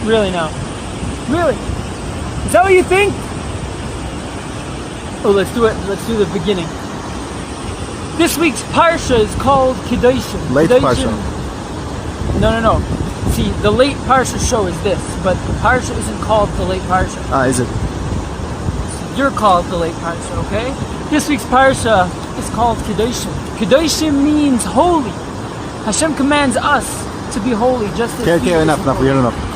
Really now? Really? Is that what you think? Oh, let's do it. Let's do the beginning. This week's Parsha is called Kedoshim. Late Parsha. No. See, the late Parsha show is this, but the Parsha isn't called the late Parsha. Is it? You're called the late Parsha, okay? This week's Parsha is called Kedoshim. Kedoshim means holy. Hashem commands us to be holy, just as Okay, enough, we heard enough.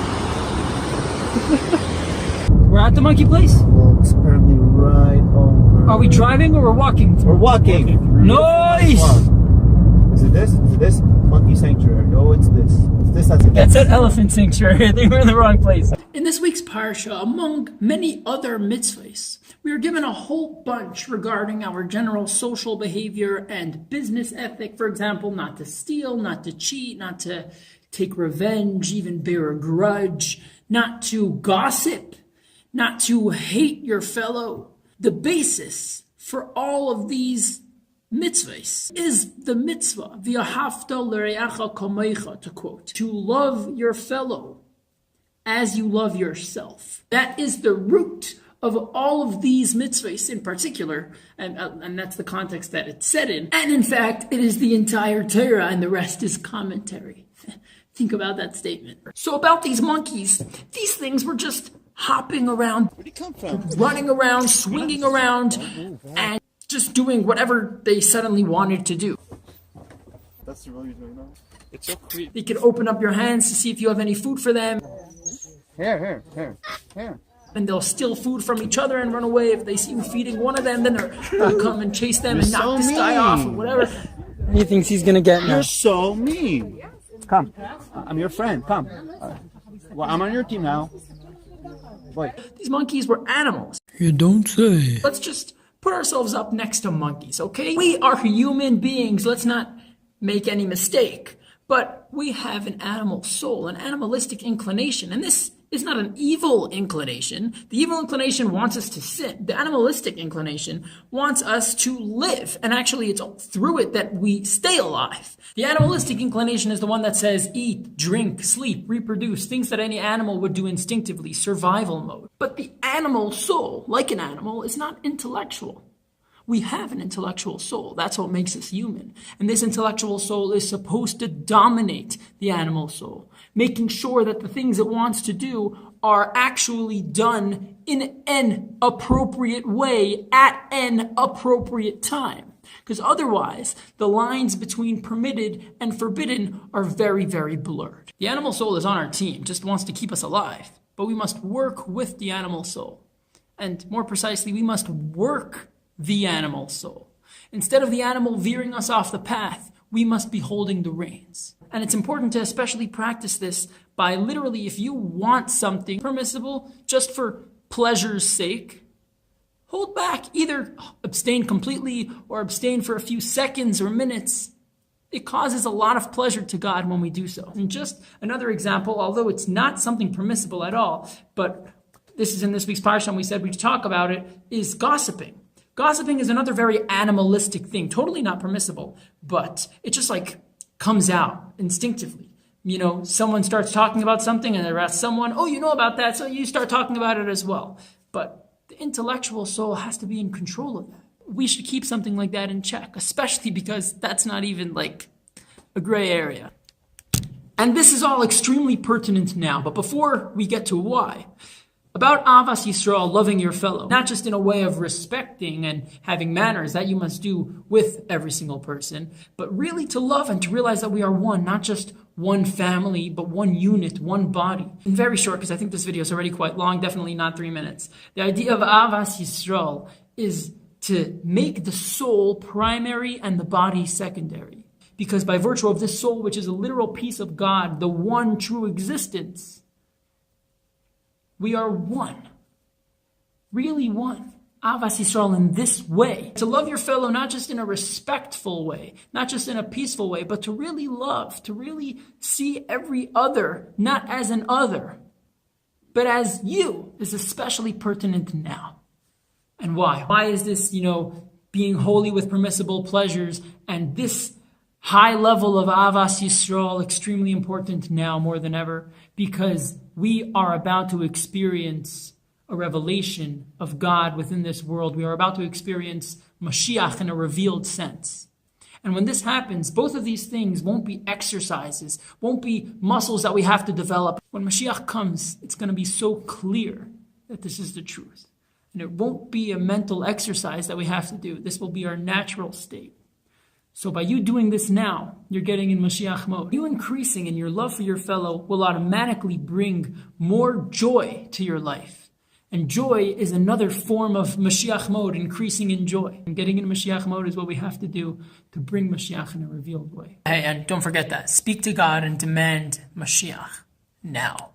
We're at the monkey place? Well, it's apparently right over. Are we driving or we're walking? We're walking. Nice! Is it this? Is it this? Monkey sanctuary. No, it's this. It's this, that's it. That's an elephant sanctuary. I think we're in the wrong place. In this week's Parsha, among many other mitzvahs, we are given a whole bunch regarding our general social behavior and business ethic. For example, not to steal, not to cheat, not to take revenge, even bear a grudge, not to gossip, not to hate your fellow. The basis for all of these mitzvahs is the mitzvah, v'ahavta l'reacha kamecha, to quote, to love your fellow as you love yourself. That is the root of all of these mitzvahs in particular, and that's the context that it's set in. And in fact, it is the entire Torah, and the rest is commentary. Think about that statement. So about these monkeys, these things were just hopping around, Where'd he come from? running around, swinging around, and just doing whatever they suddenly wanted to do. That's the role you're doing now? It's so creepy. You can open up your hands to see if you have any food for them, Here. and they'll steal food from each other and run away. If they see you feeding one of them, then they'll come and chase them and You're knock so this guy off or mean. whatever. He thinks he's gonna get now. You're so mean. Come. I'm your friend. Come. Well, I'm on your team now. Boy. These monkeys were animals. You don't say. Let's just put ourselves up next to monkeys, okay? We are human beings. Let's not make any mistake. But we have an animal soul, an animalistic inclination. And this is not an evil inclination. The evil inclination wants us to sin. The animalistic inclination wants us to live. And actually, it's through it that we stay alive. The animalistic inclination is the one that says eat, drink, sleep, reproduce, things that any animal would do instinctively, survival mode. But the animal soul, like an animal, is not intellectual. We have an intellectual soul. That's what makes us human. And this intellectual soul is supposed to dominate the animal soul, making sure that the things it wants to do are actually done in an appropriate way at an appropriate time. Because otherwise, the lines between permitted and forbidden are very, very blurred. The animal soul is on our team, just wants to keep us alive. But we must work with the animal soul. And more precisely, we must work the animal soul. Instead of the animal veering us off the path, we must be holding the reins. And it's important to especially practice this by literally, if you want something permissible just for pleasure's sake, hold back. Either abstain completely or abstain for a few seconds or minutes. It causes a lot of pleasure to God when we do so. And just another example, although it's not something permissible at all, but this is in this week's Parsha, and we said we'd talk about it, is gossiping. Gossiping is another very animalistic thing, totally not permissible, but it just like comes out instinctively. You know, someone starts talking about something and they're asked someone, oh, you know about that, so you start talking about it as well. But the intellectual soul has to be in control of that. We should keep something like that in check, especially because that's not even like a gray area. And this is all extremely pertinent now, but before we get to why, about Avas Role, loving your fellow, not just in a way of respecting and having manners that you must do with every single person, but really to love and to realize that we are one, not just one family, but one unit, one body. And very short, because I think this video is already quite long, definitely not 3 minutes. The idea of Avas Role is to make the soul primary and the body secondary. Because by virtue of this soul, which is a literal piece of God, the one true existence, we are one, really one. Avas Role in this way. To love your fellow not just in a respectful way, not just in a peaceful way, but to really love, to really see every other not as an other, but as you, is especially pertinent now. And why? Why is this, being holy with permissible pleasures and this high level of Avas Role, extremely important now more than ever, because we are about to experience a revelation of God within this world. We are about to experience Mashiach in a revealed sense. And when this happens, both of these things won't be exercises, won't be muscles that we have to develop. When Mashiach comes, it's going to be so clear that this is the truth. And it won't be a mental exercise that we have to do. This will be our natural state. So by you doing this now, you're getting in Mashiach mode. You increasing in your love for your fellow will automatically bring more joy to your life. And joy is another form of Mashiach mode, increasing in joy. And getting in Mashiach mode is what we have to do to bring Mashiach in a revealed way. Hey, and don't forget that. Speak to God and demand Mashiach now.